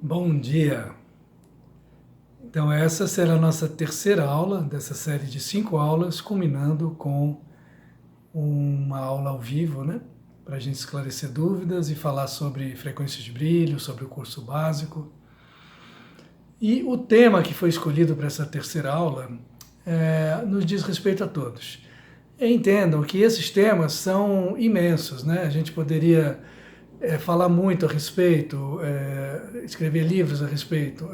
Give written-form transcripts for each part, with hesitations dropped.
Bom dia! Então essa será a nossa terceira aula dessa série de 5 aulas, culminando com uma aula ao vivo, né? Para a gente esclarecer dúvidas e falar sobre frequências de brilho, sobre o curso básico. E o tema que foi escolhido para essa terceira aula nos diz respeito a todos. Entendam que esses temas são imensos, né? A gente poderia falar muito a respeito, escrever livros a respeito,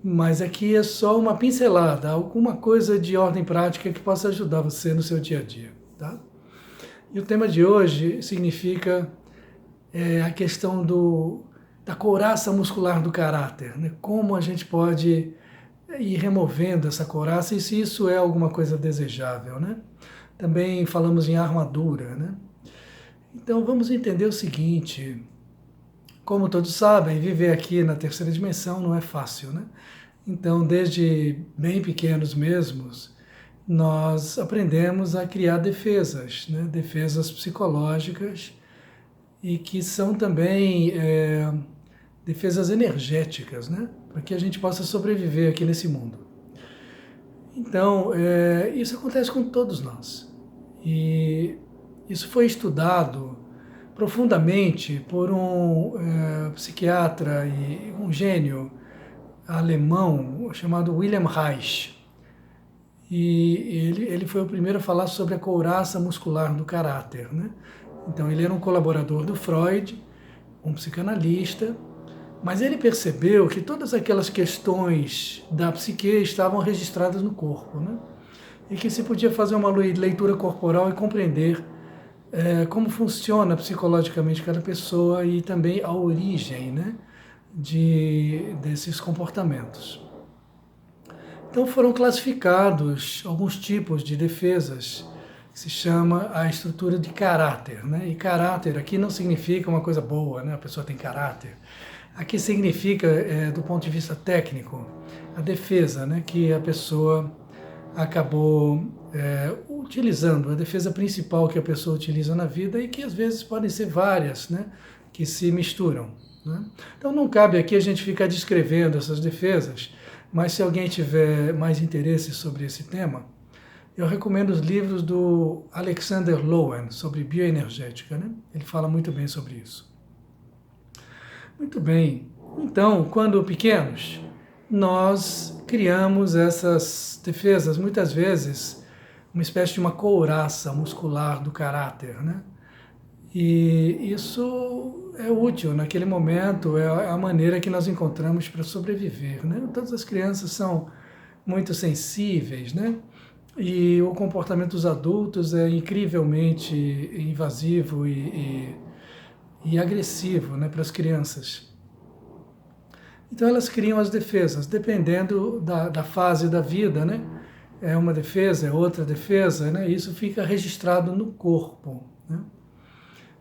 mas aqui é só uma pincelada, alguma coisa de ordem prática que possa ajudar você no seu dia a dia, tá? E o tema de hoje significa a questão da couraça muscular do caráter, né? Como a gente pode ir removendo essa couraça e se isso é alguma coisa desejável, né? Também falamos em armadura, né? Então vamos entender o seguinte: como todos sabem, viver aqui na terceira dimensão não é fácil, né? Então, desde bem pequenos mesmos, nós aprendemos a criar defesas, né? Defesas psicológicas e que são também defesas energéticas, né? Para que a gente possa sobreviver aqui nesse mundo. Então, isso acontece com todos nós. E isso foi estudado profundamente por um psiquiatra e um gênio alemão chamado Wilhelm Reich. E ele foi o primeiro a falar sobre a couraça muscular do caráter, né? Então ele era um colaborador do Freud, um psicanalista, mas ele percebeu que todas aquelas questões da psique estavam registradas no corpo, né? E que se podia fazer uma leitura corporal e compreender como funciona psicologicamente cada pessoa e também a origem, né, desses comportamentos. Então foram classificados alguns tipos de defesas, que se chama a estrutura de caráter, né? E caráter aqui não significa uma coisa boa, né? A pessoa tem caráter. Aqui significa, do ponto de vista técnico, a defesa, né, que a pessoa acabou utilizando, a defesa principal que a pessoa utiliza na vida e que às vezes podem ser várias, né, que se misturam, né? Então não cabe aqui a gente ficar descrevendo essas defesas, mas se alguém tiver mais interesse sobre esse tema, eu recomendo os livros do Alexander Lowen sobre bioenergética, né? Ele fala muito bem sobre isso. Muito bem. Então, quando pequenos, nós criamos essas defesas, muitas vezes uma espécie de uma couraça muscular do caráter, né? E isso é útil naquele momento, é a maneira que nós encontramos para sobreviver, né? Todas as crianças são muito sensíveis, né? E o comportamento dos adultos é incrivelmente invasivo e agressivo, né, para as crianças. Então elas criam as defesas, dependendo da fase da vida, né? É uma defesa, é outra defesa, né? Isso fica registrado no corpo, né?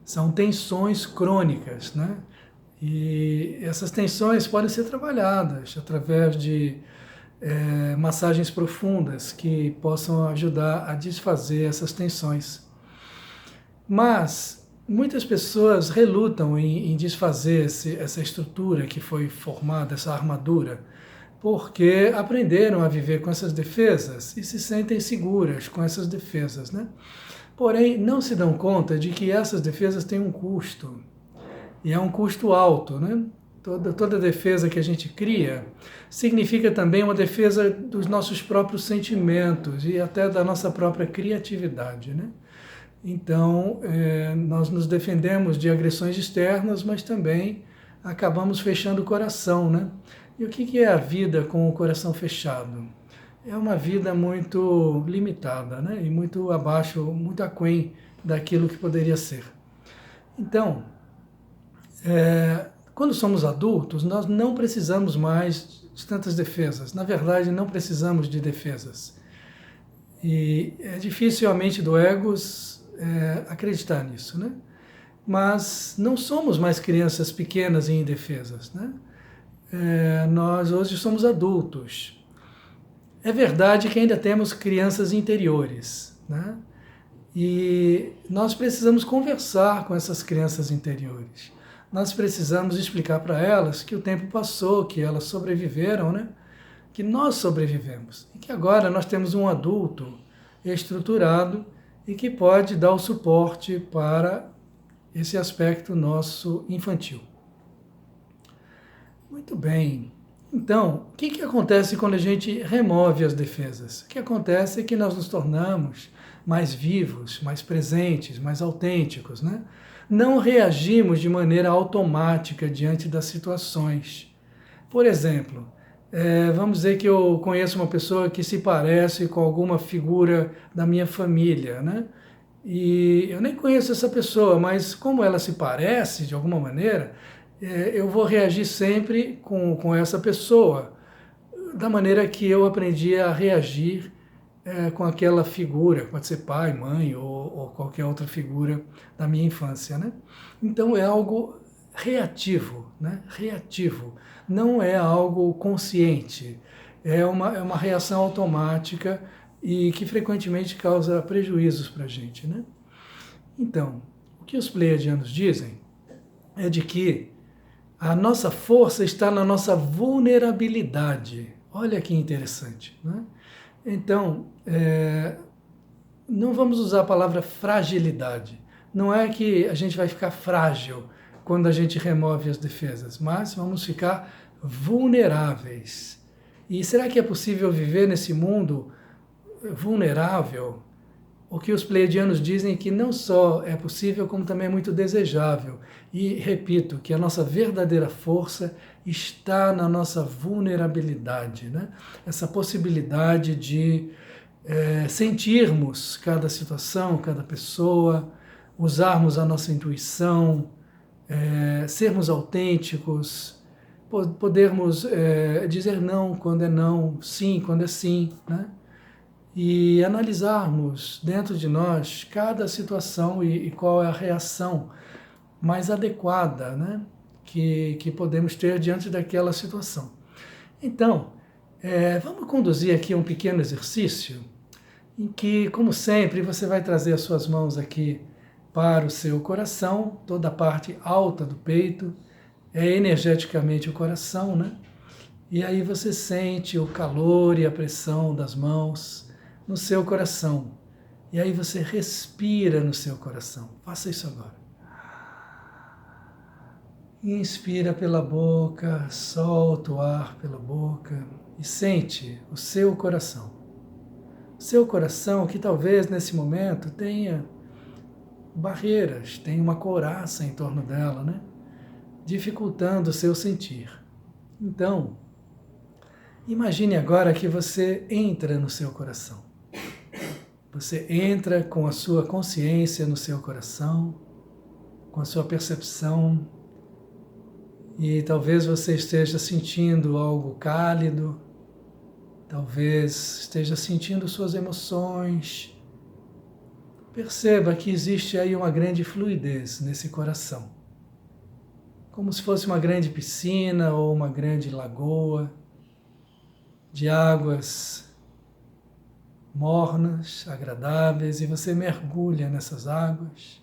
São tensões crônicas, né? E essas tensões podem ser trabalhadas através de massagens profundas que possam ajudar a desfazer essas tensões. Mas muitas pessoas relutam em desfazer essa estrutura que foi formada, essa armadura, porque aprenderam a viver com essas defesas e se sentem seguras com essas defesas, né? Porém, não se dão conta de que essas defesas têm um custo, e é um custo alto, né? Toda defesa que a gente cria significa também uma defesa dos nossos próprios sentimentos e até da nossa própria criatividade, né? Então, nós nos defendemos de agressões externas, mas também acabamos fechando o coração, né? E o que é a vida com o coração fechado? É uma vida muito limitada, né? E muito abaixo, muito aquém daquilo que poderia ser. Então, quando somos adultos, nós não precisamos mais de tantas defesas. Na verdade, não precisamos de defesas. E é difícil a mente do ego acreditar nisso, né? Mas não somos mais crianças pequenas e indefesas, né? Nós hoje somos adultos. É verdade que ainda temos crianças interiores, né? E nós precisamos conversar com essas crianças interiores. nós precisamos explicar para elas que o tempo passou, que elas sobreviveram, né? Que nós sobrevivemos e que agora nós temos um adulto estruturado e que pode dar o suporte para esse aspecto nosso infantil. Muito bem. Então, o que acontece quando a gente remove as defesas? O que acontece é que nós nos tornamos mais vivos, mais presentes, mais autênticos, né? Não reagimos de maneira automática diante das situações. Por exemplo, vamos dizer que eu conheço uma pessoa que se parece com alguma figura da minha família, né? E eu nem conheço essa pessoa, mas como ela se parece de alguma maneira, eu vou reagir sempre com essa pessoa, da maneira que eu aprendi a reagir com aquela figura, pode ser pai, mãe ou qualquer outra figura da minha infância, né? Então é algo reativo, né? Reativo, não é algo consciente, é uma reação automática e que frequentemente causa prejuízos para a gente, né? Então, o que os pleiadianos dizem é de que a nossa força está na nossa vulnerabilidade. Olha que interessante, né? Então, não vamos usar a palavra fragilidade. Não é que a gente vai ficar frágil quando a gente remove as defesas, mas vamos ficar vulneráveis. E será que é possível viver nesse mundo vulnerável? O que os pleiadianos dizem é que não só é possível, como também é muito desejável. E repito, que a nossa verdadeira força está na nossa vulnerabilidade, né? Essa possibilidade de sentirmos cada situação, cada pessoa, usarmos a nossa intuição, sermos autênticos, podermos dizer não quando é não, sim quando é sim, né? E analisarmos dentro de nós cada situação e qual é a reação mais adequada, né, que podemos ter diante daquela situação. Então, vamos conduzir aqui um pequeno exercício em que, como sempre, você vai trazer as suas mãos aqui para o seu coração, toda a parte alta do peito, energeticamente o coração, né? E aí você sente o calor e a pressão das mãos no seu coração. E aí você respira no seu coração. Faça isso agora. Inspira pela boca, solta o ar pela boca e sente o seu coração. O seu coração que talvez nesse momento tenha barreiras, tenha uma couraça em torno dela, né? Dificultando o seu sentir. Então, imagine agora que você entra no seu coração. Você entra com a sua consciência no seu coração, com a sua percepção, e talvez você esteja sentindo algo cálido, talvez esteja sentindo suas emoções. Perceba que existe aí uma grande fluidez nesse coração, como se fosse uma grande piscina ou uma grande lagoa de águas mornas, agradáveis, e você mergulha nessas águas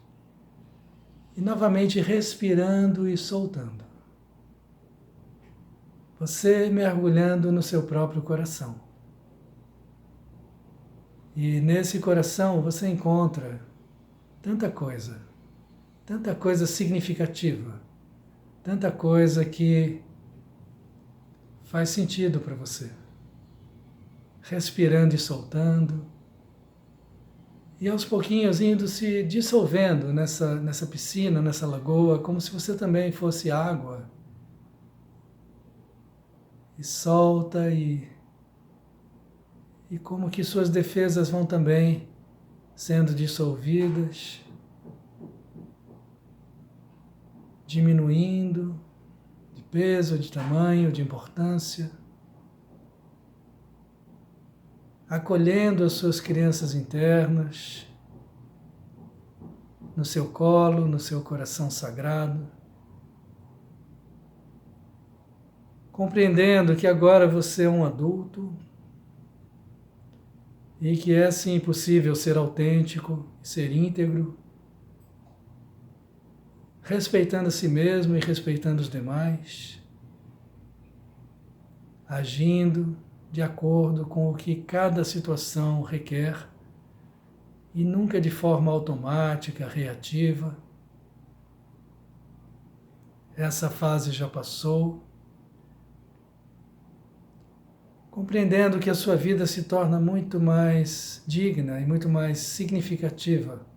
e novamente respirando e soltando. Você mergulhando no seu próprio coração. E nesse coração você encontra tanta coisa significativa, tanta coisa que faz sentido para você. Respirando e soltando, e aos pouquinhos indo se dissolvendo nessa piscina, nessa lagoa, como se você também fosse água. E solta e como que suas defesas vão também sendo dissolvidas, diminuindo de peso, de tamanho, de importância. Acolhendo as suas crianças internas, no seu colo, no seu coração sagrado, compreendendo que agora você é um adulto e que é sim possível ser autêntico, ser íntegro, respeitando a si mesmo e respeitando os demais, agindo de acordo com o que cada situação requer e nunca de forma automática, reativa. Essa fase já passou, compreendendo que a sua vida se torna muito mais digna e muito mais significativa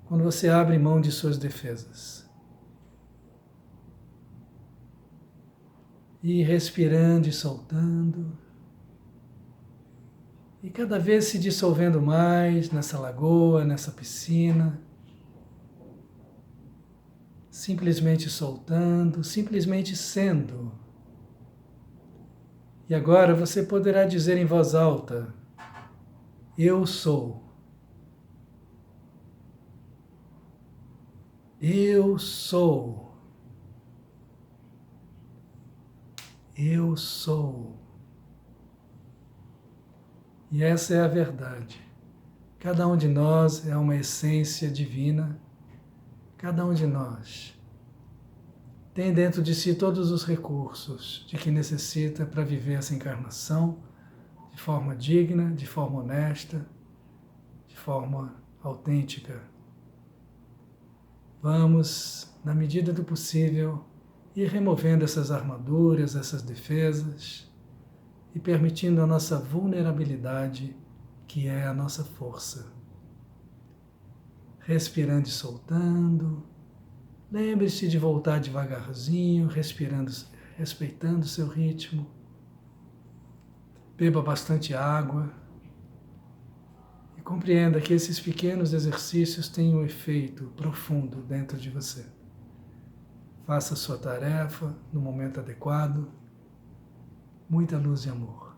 quando você abre mão de suas defesas. E respirando e soltando, e cada vez se dissolvendo mais nessa lagoa, nessa piscina, simplesmente soltando, simplesmente sendo. E agora você poderá dizer em voz alta: eu sou. Eu sou. Eu sou. E essa é a verdade. Cada um de nós é uma essência divina. Cada um de nós tem dentro de si todos os recursos de que necessita para viver essa encarnação de forma digna, de forma honesta, de forma autêntica. Vamos, na medida do possível, ir removendo essas armaduras, essas defesas e permitindo a nossa vulnerabilidade, que é a nossa força. Respirando e soltando. Lembre-se de voltar devagarzinho, respirando, respeitando o seu ritmo. Beba bastante água. E compreenda que esses pequenos exercícios têm um efeito profundo dentro de você. Faça a sua tarefa no momento adequado. Muita luz e amor.